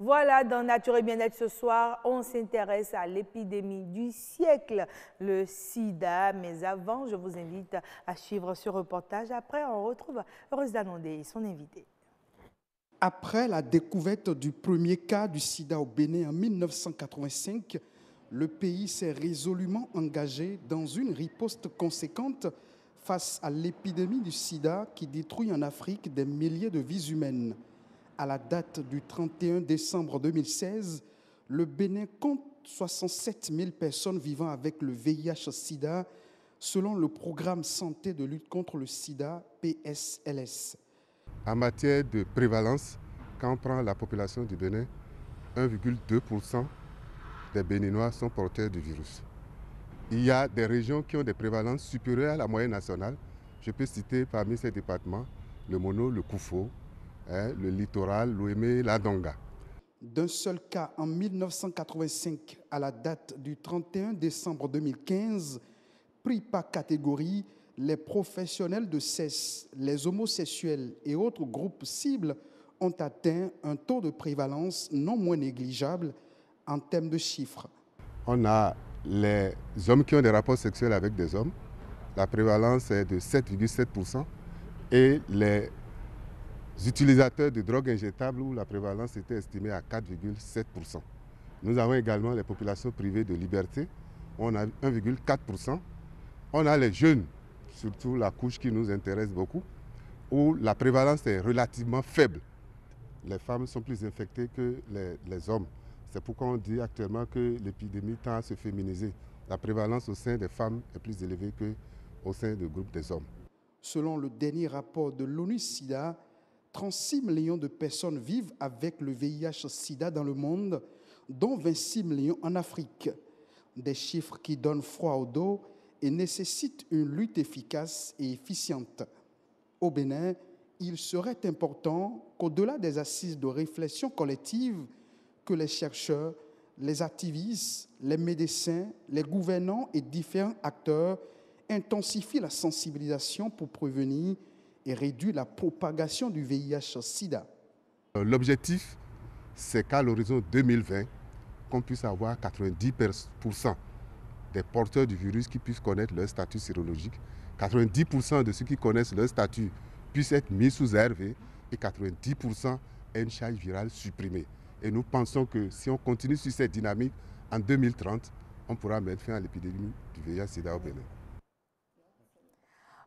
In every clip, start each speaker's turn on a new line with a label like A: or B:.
A: Voilà, dans Nature et Bien-être ce soir, on s'intéresse à l'épidémie du siècle, le sida. Mais avant, je vous invite à suivre ce reportage. Après, on retrouve Heureuse Danondé et son invité.
B: Après la découverte du premier cas du sida au Bénin en 1985, le pays s'est résolument engagé dans une riposte conséquente face à l'épidémie du sida qui détruit en Afrique des milliers de vies humaines. À la date du 31 décembre 2016, le Bénin compte 67 000 personnes vivant avec le VIH-Sida, selon le programme santé de lutte contre le sida, PSLS.
C: En matière de prévalence, quand on prend la population du Bénin, 1,2% des Béninois sont porteurs du virus. Il y a des régions qui ont des prévalences supérieures à la moyenne nationale. Je peux citer parmi ces départements le Mono, le Koufo, le littoral, l'Ouémé, la Donga.
B: D'un seul cas en 1985 à la date du 31 décembre 2015, pris par catégorie, les professionnels de sexe, les homosexuels et autres groupes cibles ont atteint un taux de prévalence non moins négligeable en termes de chiffres.
C: On a les hommes qui ont des rapports sexuels avec des hommes. La prévalence est de 7,7% et les utilisateurs de drogues injectables où la prévalence était estimée à 4,7%. Nous avons également les populations privées de liberté, on a 1,4%. On a les jeunes, surtout la couche qui nous intéresse beaucoup, où la prévalence est relativement faible. Les femmes sont plus infectées que les hommes. C'est pourquoi on dit actuellement que l'épidémie tend à se féminiser. La prévalence au sein des femmes est plus élevée qu'au sein du groupe des hommes.
B: Selon le dernier rapport de l'ONU-SIDA, 36 millions de personnes vivent avec le VIH-Sida dans le monde, dont 26 millions en Afrique. Des chiffres qui donnent froid au dos et nécessitent une lutte efficace et efficiente. Au Bénin, il serait important qu'au-delà des assises de réflexion collective, que les chercheurs, les activistes, les médecins, les gouvernants et différents acteurs intensifient la sensibilisation pour prévenir et réduire la propagation du VIH-Sida.
C: L'objectif, c'est qu'à l'horizon 2020, qu'on puisse avoir 90% des porteurs du virus qui puissent connaître leur statut sérologique, 90% de ceux qui connaissent leur statut puissent être mis sous ARV et 90% aient une charge virale supprimée. Et nous pensons que si on continue sur cette dynamique, en 2030, on pourra mettre fin à l'épidémie du VIH-Sida au Bénin.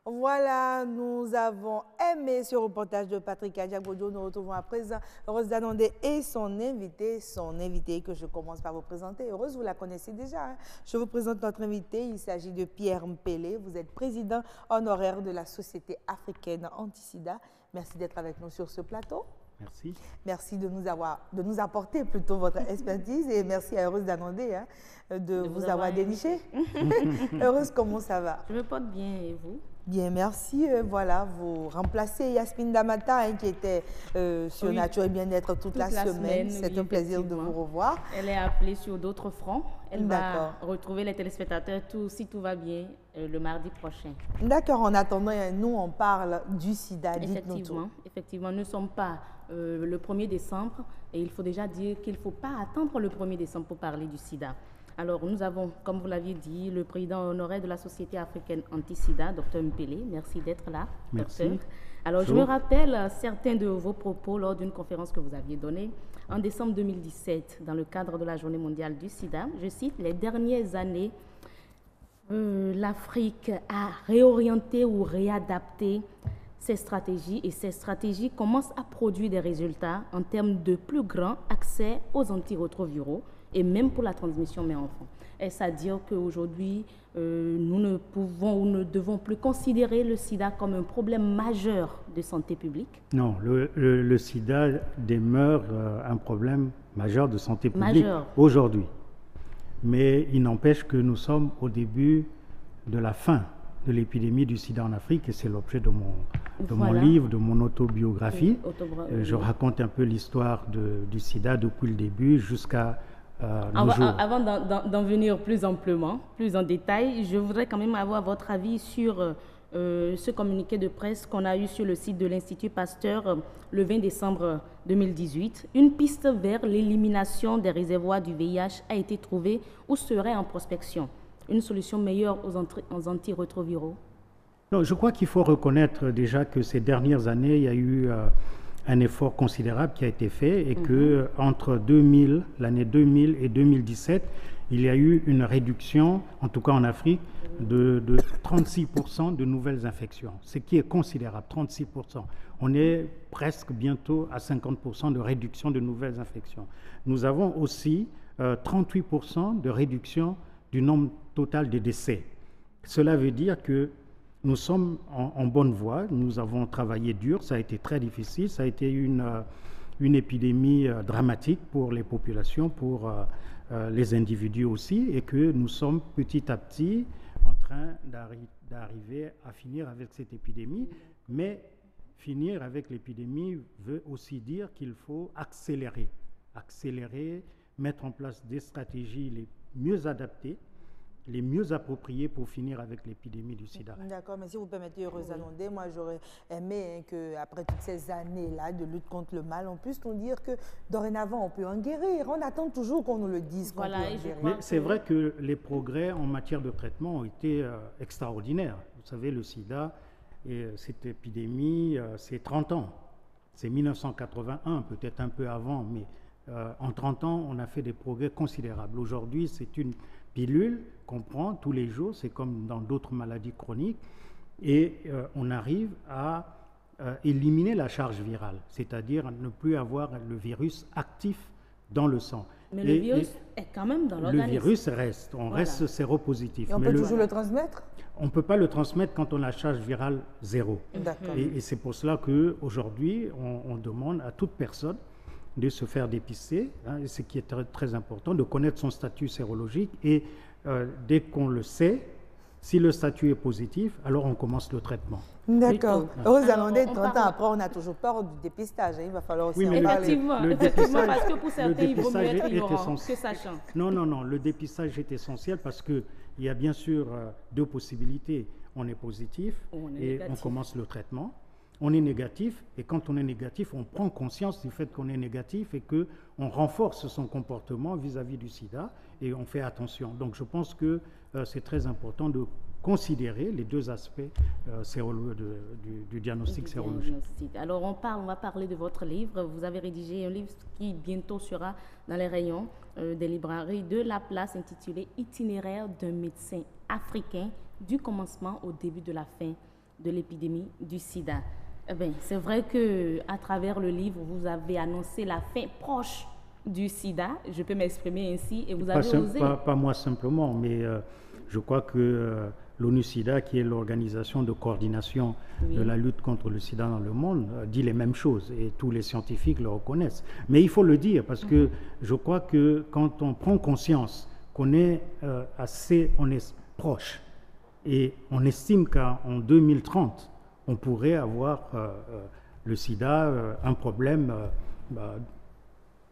A: Voilà, nous avons aimé ce reportage de Patrick Adjagodio. Nous retrouvons à présent Heureuse Danondé et son invité que je commence par vous présenter. Heureuse, vous la connaissez déjà. Hein? Je vous présente notre invité. Il s'agit de Pierre Mpélé. Vous êtes président honoraire de la Société africaine anti-sida. Merci d'être avec nous sur ce plateau.
D: Merci.
A: Merci de nous apporter plutôt votre expertise et merci à Heureuse Danondé de vous avoir déniché. Heureuse, comment ça va?
E: Je me porte bien et vous?
A: Bien, merci. Voilà, vous remplacez Yasmine Damata qui était sur Nature et Bien-être toute la semaine. C'est un plaisir de vous revoir.
E: Elle est appelée sur d'autres fronts. Elle va retrouver les téléspectateurs si tout va bien le mardi prochain.
A: D'accord. En attendant, nous, on parle du sida.
E: Effectivement, nous ne sommes pas le 1er décembre et il faut déjà dire qu'il ne faut pas attendre le 1er décembre pour parler du sida. Alors, nous avons, comme vous l'aviez dit, le président honoraire de la Société africaine anti-sida, Dr Mpélé. Merci d'être là,
D: Merci.
E: docteur. Alors, je me rappelle certains de vos propos lors d'une conférence que vous aviez donnée en décembre 2017, dans le cadre de la Journée mondiale du sida. Je cite, « Les dernières années, l'Afrique a réorienté ou réadapté ses stratégies et ces stratégies commencent à produire des résultats en termes de plus grand accès aux antirétroviraux, et même pour la transmission mère-enfant. Est-ce à dire qu'aujourd'hui, nous ne pouvons ou ne devons plus considérer le sida comme un problème majeur de santé publique?
D: Non, le sida demeure un problème majeur de santé publique aujourd'hui. Mais il n'empêche que nous sommes au début de la fin de l'épidémie du sida en Afrique et c'est l'objet de mon livre, de mon autobiographie. Je raconte un peu l'histoire du sida depuis le début jusqu'à
E: Avant d'en venir plus amplement, plus en détail, je voudrais quand même avoir votre avis sur ce communiqué de presse qu'on a eu sur le site de l'Institut Pasteur le 20 décembre 2018. Une piste vers l'élimination des réservoirs du VIH a été trouvée ou serait en prospection. Une solution meilleure aux antirétroviraux?
D: Non, je crois qu'il faut reconnaître déjà que ces dernières années, il y a eu un effort considérable qui a été fait et que entre l'année 2000 et 2017, il y a eu une réduction, en tout cas en Afrique, de 36% de nouvelles infections, ce qui est considérable, 36%. On est presque bientôt à 50% de réduction de nouvelles infections. Nous avons aussi 38% de réduction du nombre total de décès. Cela veut dire que nous sommes en bonne voie, nous avons travaillé dur, ça a été très difficile, ça a été une épidémie dramatique pour les populations, pour les individus aussi, et que nous sommes petit à petit en train d'arriver à finir avec cette épidémie. Mais finir avec l'épidémie veut aussi dire qu'il faut accélérer, mettre en place des stratégies les mieux adaptées, les mieux appropriés pour finir avec l'épidémie du sida.
A: D'accord, mais si vous permettez, Rosa Nondé, moi j'aurais aimé qu'après toutes ces années-là de lutte contre le mal, on puisse nous dire que dorénavant on peut en guérir. On attend toujours qu'on nous le dise qu'on peut en guérir.
D: Mais c'est vrai que les progrès en matière de traitement ont été extraordinaires. Vous savez, le sida, cette épidémie, c'est 30 ans. C'est 1981, peut-être un peu avant, mais en 30 ans, on a fait des progrès considérables. Aujourd'hui, c'est une pilule qu'on prend tous les jours, c'est comme dans d'autres maladies chroniques, et on arrive à éliminer la charge virale, c'est-à-dire ne plus avoir le virus actif dans le sang.
E: Mais le virus est quand même dans l'organisme.
D: Le virus reste, on reste séropositif.
A: Et on peut toujours le transmettre?
D: On ne peut pas le transmettre quand on a la charge virale zéro. Et c'est pour cela qu'aujourd'hui, on demande à toute personne de se faire dépister, ce qui est très, très important, de connaître son statut sérologique et dès qu'on le sait, si le statut est positif, alors on commence le traitement.
A: D'accord. Rosa Nondé, 30 ans après, on a toujours peur du dépistage. Il va falloir aussi en parler.
E: Effectivement, parce que pour certains, il vaut mieux être ignorant que sachant.
D: Non, le dépistage est essentiel parce qu'il y a bien sûr deux possibilités. On est positif et on commence le traitement. On est négatif, et quand on est négatif, on prend conscience du fait qu'on est négatif et qu'on renforce son comportement vis-à-vis du sida et on fait attention. Donc je pense que c'est très important de considérer les deux aspects du diagnostic sérologique.
E: Alors on va parler de votre livre. Vous avez rédigé un livre qui bientôt sera dans les rayons des librairies de la place, intitulé « Itinéraire d'un médecin africain du commencement au début de la fin de l'épidémie du sida ». C'est vrai qu'à travers le livre, vous avez annoncé la fin proche du sida, je peux m'exprimer ainsi, et vous avez osé...
D: Pas moi simplement, mais je crois que l'ONU-SIDA, qui est l'organisation de coordination de la lutte contre le sida dans le monde, dit les mêmes choses, et tous les scientifiques le reconnaissent. Mais il faut le dire, parce que je crois que quand on prend conscience qu'on est on est proche, et on estime qu'en 2030, on pourrait avoir le sida, un problème,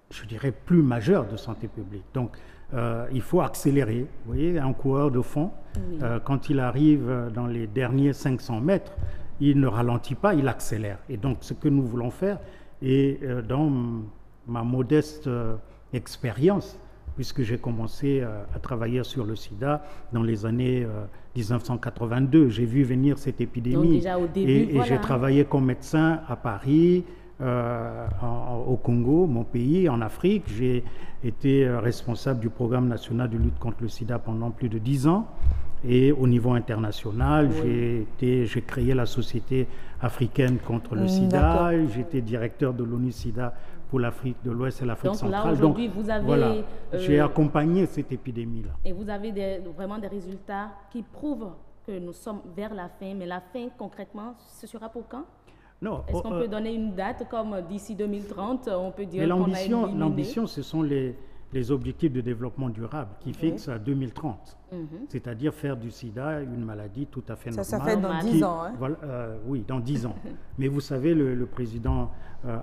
D: je dirais, plus majeur de santé publique. Donc, il faut accélérer. Vous voyez, un coureur de fond, quand il arrive dans les derniers 500 mètres, il ne ralentit pas, il accélère. Et donc, ce que nous voulons faire, et dans ma modeste expérience, puisque j'ai commencé à travailler sur le sida dans les années 1982. J'ai vu venir cette épidémie.
E: Donc déjà au début,
D: et j'ai travaillé comme médecin à Paris, au Congo, mon pays, en Afrique. J'ai été responsable du programme national de lutte contre le sida pendant plus de 10 ans. Et au niveau international, j'ai créé la Société africaine contre le sida. J'étais directeur de l'ONU-SIDA pour l'Afrique de l'Ouest et l'Afrique centrale.
E: Là, aujourd'hui, vous avez...
D: Voilà, j'ai accompagné cette épidémie-là.
E: Et vous avez vraiment des résultats qui prouvent que nous sommes vers la fin. Mais la fin, concrètement, ce sera pour quand?
D: Non.
E: Est-ce qu'on peut donner une date comme d'ici 2030? On peut dire
D: mais
E: qu'on a éliminé...
D: l'ambition, ce sont les objectifs de développement durable qui fixent à 2030. C'est-à-dire faire du sida une maladie tout à fait normale.
A: Ça fait dans 10 ans. Hein?
D: Oui, dans 10 ans. Mais vous savez, le président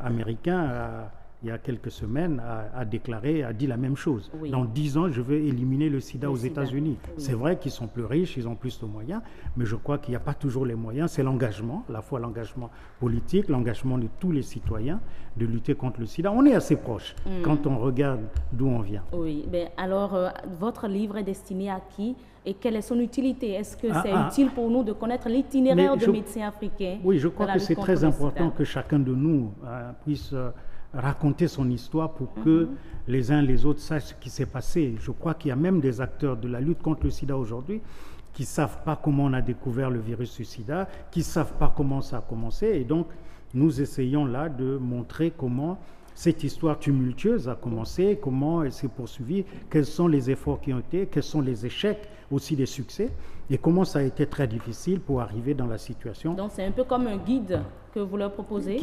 D: américain, il y a quelques semaines, a déclaré, a dit la même chose.
E: Oui.
D: Dans 10 ans, je veux éliminer le sida aux
E: sida.
D: États-Unis.
E: Oui.
D: C'est vrai qu'ils sont plus riches, ils ont plus de moyens, mais je crois qu'il n'y a pas toujours les moyens. C'est l'engagement, à la fois l'engagement politique, l'engagement de tous les citoyens de lutter contre le sida. On est assez proche quand on regarde d'où on vient.
E: Oui, ben alors votre livre est destiné à qui et quelle est son utilité? Est-ce que c'est utile pour nous de connaître l'itinéraire de médecins africains?
D: Oui, je crois que c'est très important que chacun de nous puisse raconter son histoire pour que les uns les autres sachent ce qui s'est passé. Je crois qu'il y a même des acteurs de la lutte contre le sida aujourd'hui qui ne savent pas comment on a découvert le virus du sida, qui ne savent pas comment ça a commencé. Et donc, nous essayons là de montrer comment cette histoire tumultueuse a commencé, comment elle s'est poursuivie, quels sont les efforts qui ont été, quels sont les échecs, aussi des succès, et comment ça a été très difficile pour arriver dans la situation.
E: Donc c'est un peu comme un guide que vous leur proposez?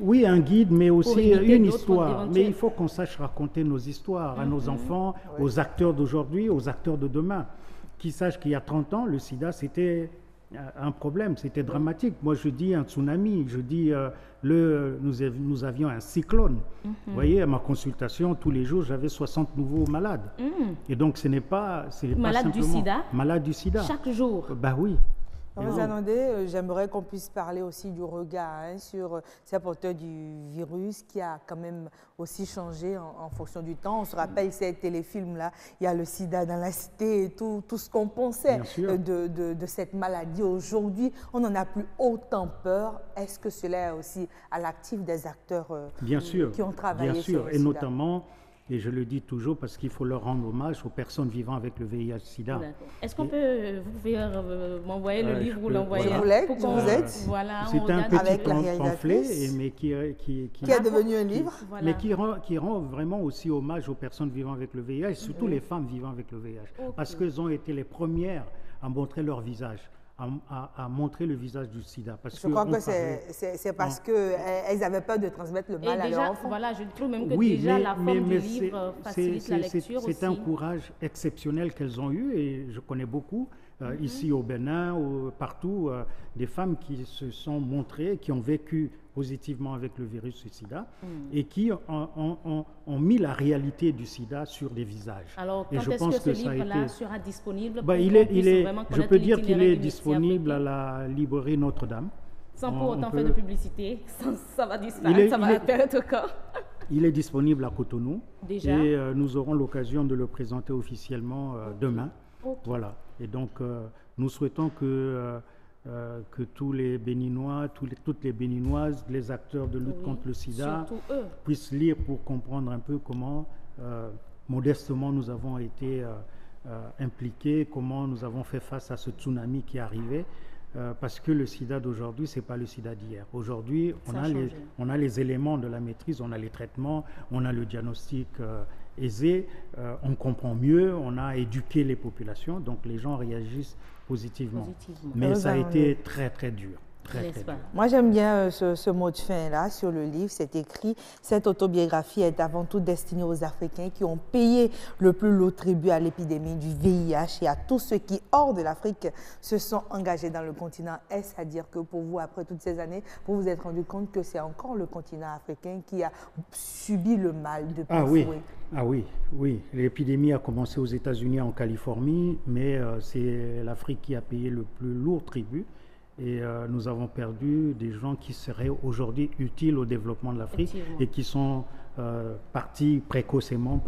D: Oui, un guide, mais aussi une histoire. Mais il faut qu'on sache raconter nos histoires à nos enfants, aux acteurs d'aujourd'hui, aux acteurs de demain, qui sachent qu'il y a 30 ans, le sida, c'était un problème, c'était dramatique. Moi, je dis un tsunami, je dis nous avions un cyclone. Vous voyez, à ma consultation, tous les jours, j'avais 60 nouveaux malades. Et donc, ce n'est pas
E: malade du sida?
D: Malade du sida.
E: Chaque jour?
D: Ben oui.
A: J'aimerais qu'on puisse parler aussi du regard sur ces porteurs du virus qui a quand même aussi changé en fonction du temps. On se rappelle ces téléfilms-là, il y a le sida dans la cité et tout ce qu'on pensait de cette maladie. Aujourd'hui, on n'en a plus autant peur. Est-ce que cela est aussi à l'actif des acteurs qui ont travaillé sur le sida?
D: Et notamment... Et je le dis toujours parce qu'il faut leur rendre hommage aux personnes vivant avec le VIH-Sida.
E: Est-ce qu'on peut, vous pouvez m'envoyer le livre ou l'envoyer?
A: Vous êtes.
E: Voilà,
D: c'est un petit pamphlet, mais qui
A: est devenu un livre.
D: Mais qui rend vraiment aussi hommage aux personnes vivant avec le VIH, surtout les femmes vivant avec le VIH. Parce qu'elles ont été les premières à montrer leur visage. À montrer le visage du sida.
A: Je crois que c'est parce qu'elles avaient peur de transmettre le mal à leurs enfants.
E: Voilà, je trouve même que déjà la forme du livre facilite la lecture aussi.
D: C'est un courage exceptionnel qu'elles ont eu et je connais beaucoup ici au Bénin, partout, des femmes qui se sont montrées, qui ont vécu positivement avec le virus du sida et qui ont mis la réalité du sida sur des visages.
E: Alors, quand est-ce que ce livre-là sera disponible
D: je peux dire qu'il est disponible à la librairie Notre-Dame.
E: Sans pour autant faire de publicité, ça va disparaître, ça va apparaître encore.
D: Il est disponible à Cotonou.
E: Déjà.
D: Et nous aurons l'occasion de le présenter officiellement demain. Voilà. Et donc, nous souhaitons que tous les Béninois, toutes les Béninoises, les acteurs de lutte contre le sida puissent lire pour comprendre un peu comment, modestement, nous avons été impliqués, comment nous avons fait face à ce tsunami qui est arrivé. Parce que le sida d'aujourd'hui, ce n'est pas le sida d'hier. Aujourd'hui, on a les éléments de la maîtrise, on a les traitements, on a le diagnostic aisé, on comprend mieux, on a éduqué les populations, donc les gens réagissent positivement. Mais ça a été très, très dur. Très dur.
A: Moi, j'aime bien ce mot de fin-là sur le livre. C'est écrit « Cette autobiographie est avant tout destinée aux Africains qui ont payé le plus lourd tribut à l'épidémie du VIH et à tous ceux qui, hors de l'Afrique, se sont engagés dans le continent. » Est-ce à dire que pour vous, après toutes ces années, vous vous êtes rendu compte que c'est encore le continent africain qui a subi le mal de plein fouet?
D: Ah oui. L'épidémie a commencé aux États-Unis, en Californie, mais c'est l'Afrique qui a payé le plus lourd tribut. Et nous avons perdu des gens qui seraient aujourd'hui utiles au développement de l'Afrique et qui sont partis précocement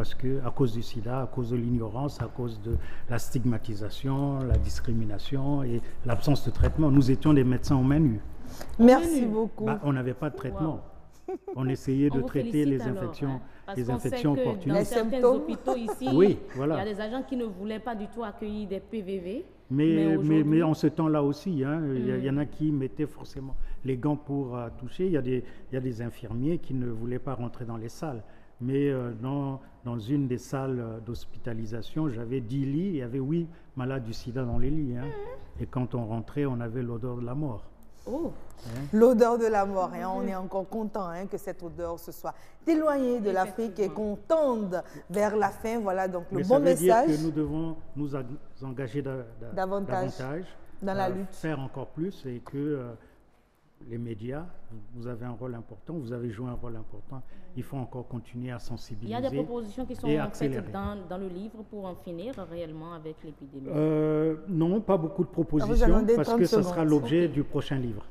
D: à cause du sida, à cause de l'ignorance, à cause de la stigmatisation, la discrimination et l'absence de traitement. Nous étions des médecins au menu.
A: Merci beaucoup.
D: On n'avait pas de traitement. On essayait de traiter les infections.
E: Les infections opportunistes. Dans certains hôpitaux ici, il y a des agents qui ne voulaient pas du tout accueillir des PVV.
D: Mais en ce temps-là aussi, il y en a qui mettaient forcément les gants pour toucher. Il y a des infirmiers qui ne voulaient pas rentrer dans les salles. Mais dans une des salles d'hospitalisation, j'avais 10 lits, il y avait 8 malades du sida dans les lits. Et quand on rentrait, on avait l'odeur de la mort.
A: L'odeur de la mort. On est encore content que cette odeur se soit éloignée de l'Afrique et qu'on tende vers la fin. Voilà donc le bon message.
D: Ça veut dire que nous devons nous engager davantage
A: dans la lutte.
D: Faire encore plus et que les médias, vous avez un rôle important, vous avez joué un rôle important. Il faut encore continuer à sensibiliser.
E: Il y a des propositions qui sont faites dans le livre pour en finir réellement avec l'épidémie.
D: Non, pas beaucoup de propositions parce que ce sera l'objet du prochain livre.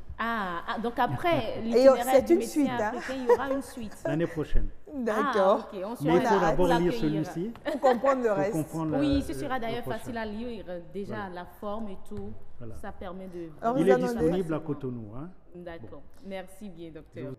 E: Donc après l'itinéraire du médecin africain, il y aura une suite.
D: L'année prochaine.
A: D'accord.
E: Okay.
D: Mais il faut d'abord lire celui-ci.
A: Pour comprendre le reste.
E: Oui, ce sera d'ailleurs facile à lire. Déjà, la forme et tout, ça permet de...
D: Il est disponible à Cotonou. Hein?
E: D'accord. Merci bien, docteur.